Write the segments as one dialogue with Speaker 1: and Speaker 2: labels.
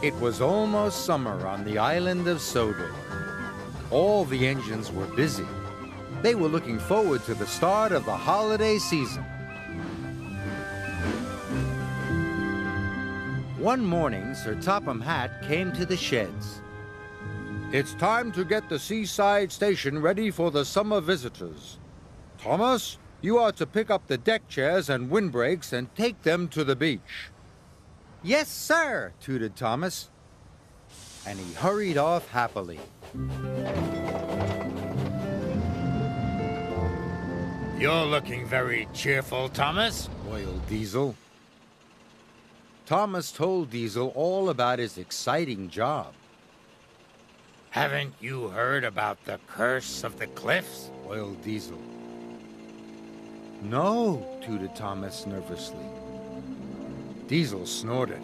Speaker 1: It was almost summer on the island of Sodor. All the engines were busy. They were looking forward to the start of the holiday season. One morning, Sir Topham Hatt came to the sheds. It's time to get the seaside station ready for the summer visitors. Thomas, you are to pick up the deck chairs and windbreaks and take them to the beach. Yes, sir, tooted Thomas. And he hurried off happily.
Speaker 2: You're looking very cheerful, Thomas,
Speaker 1: wailed Diesel. Thomas told Diesel all about his exciting job.
Speaker 2: Haven't you heard about the curse of the cliffs?
Speaker 1: Wailed Diesel. No, tooted Thomas nervously. Diesel snorted.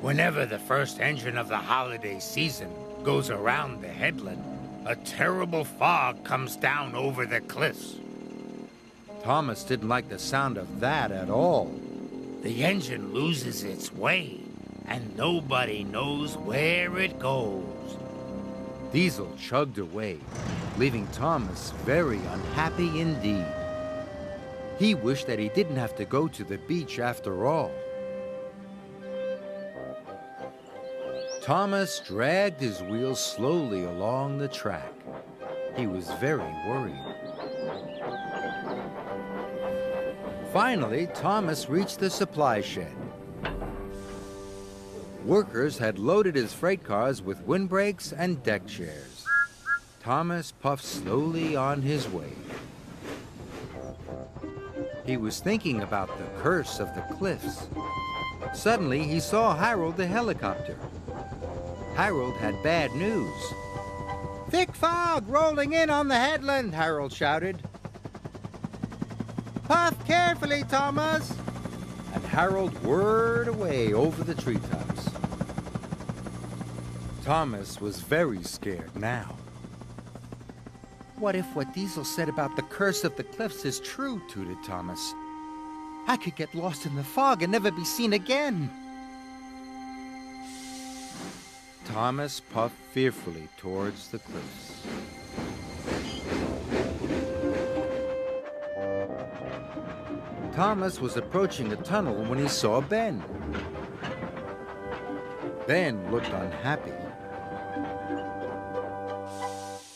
Speaker 2: Whenever the first engine of the holiday season goes around the headland, a terrible fog comes down over the cliffs.
Speaker 1: Thomas didn't like the sound of that at all.
Speaker 2: The engine loses its way, and nobody knows where it goes.
Speaker 1: Diesel chugged away, leaving Thomas very unhappy indeed. He wished that he didn't have to go to the beach after all. Thomas dragged his wheels slowly along the track. He was very worried. Finally, Thomas reached the supply shed. Workers had loaded his freight cars with windbreaks and deck chairs. Thomas puffed slowly on his way. He was thinking about the curse of the cliffs. Suddenly, he saw Harold the helicopter. Harold had bad news. "Thick fog rolling in on the headland," Harold shouted. "Puff carefully, Thomas." And Harold whirred away over the treetops. Thomas was very scared now. What if what Diesel said about the curse of the cliffs is true, tooted Thomas? I could get lost in the fog and never be seen again. Thomas puffed fearfully towards the cliffs. Thomas was approaching a tunnel when he saw Ben. Ben looked unhappy.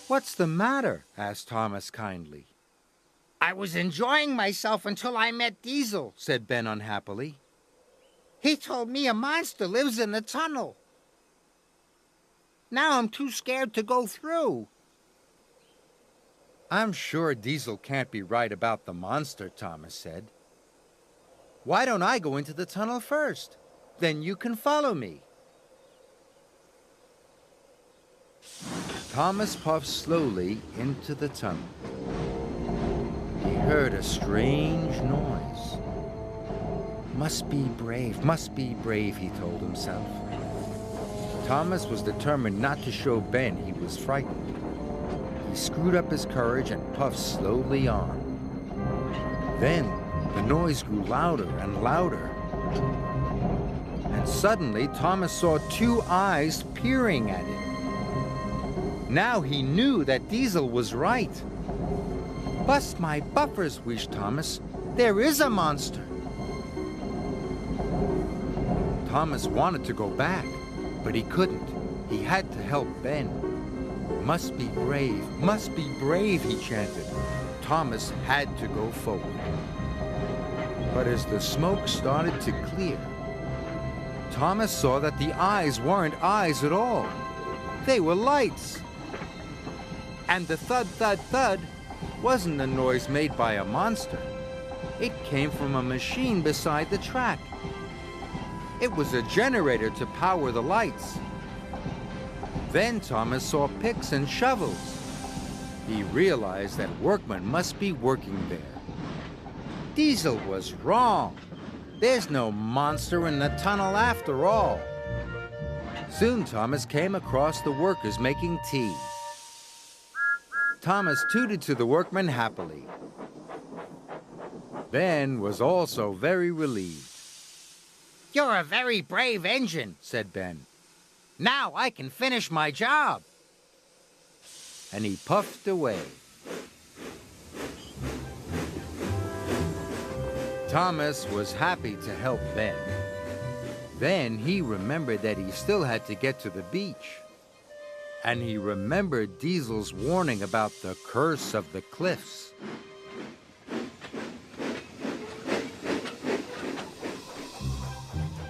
Speaker 1: "What's the matter?" asked Thomas kindly. "I was enjoying myself until I met Diesel," said Ben unhappily. "He told me a monster lives in the tunnel. Now I'm too scared to go through." "I'm sure Diesel can't be right about the monster," Thomas said. "Why don't I go into the tunnel first? Then you can follow me." Thomas puffed slowly into the tunnel. He heard a strange noise. Must be brave, he told himself. Thomas was determined not to show Ben he was frightened. He screwed up his courage and puffed slowly on. Then the noise grew louder and louder. And suddenly Thomas saw two eyes peering at him. Now he knew that Diesel was right. "Bust my buffers," wished Thomas. "There is a monster." Thomas wanted to go back, but he couldn't. He had to help Ben. Must be brave, he chanted. Thomas had to go forward. But as the smoke started to clear, Thomas saw that the eyes weren't eyes at all. They were lights. And the thud, thud, thud wasn't a noise made by a monster. It came from a machine beside the track. It was a generator to power the lights. Then Thomas saw picks and shovels. He realized that workmen must be working there. Diesel was wrong. There's no monster in the tunnel after all. Soon Thomas came across the workers making tea. Thomas tooted to the workmen happily. Ben was also very relieved. You're a very brave engine, said Ben. Now I can finish my job. And he puffed away. Thomas was happy to help Ben. Then he remembered that he still had to get to the beach. And he remembered Diesel's warning about the curse of the cliffs.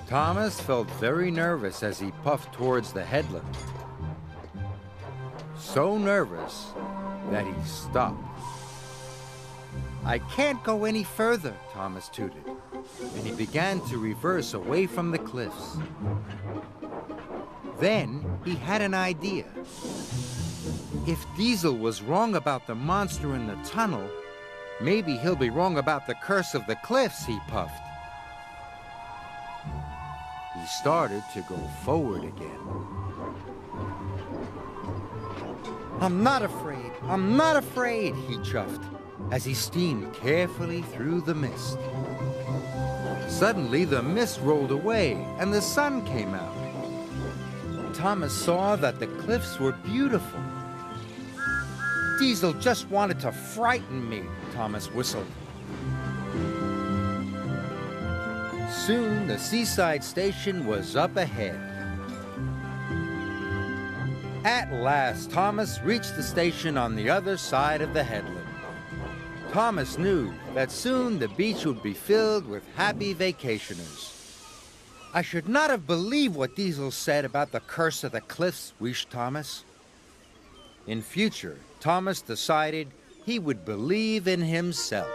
Speaker 1: Thomas felt very nervous as he puffed towards the headland. So nervous that he stopped. I can't go any further, Thomas tooted, and he began to reverse away from the cliffs. Then he had an idea. If Diesel was wrong about the monster in the tunnel, maybe he'll be wrong about the curse of the cliffs, he puffed. He started to go forward again. I'm not afraid, he chuffed, as he steamed carefully through the mist. Suddenly, the mist rolled away, and the sun came out. Thomas saw that the cliffs were beautiful. Diesel just wanted to frighten me, Thomas whistled. Soon, the seaside station was up ahead. At last, Thomas reached the station on the other side of the headland. Thomas knew that soon the beach would be filled with happy vacationers. I should not have believed what Diesel said about the curse of the cliffs, wished Thomas. In future, Thomas decided he would believe in himself.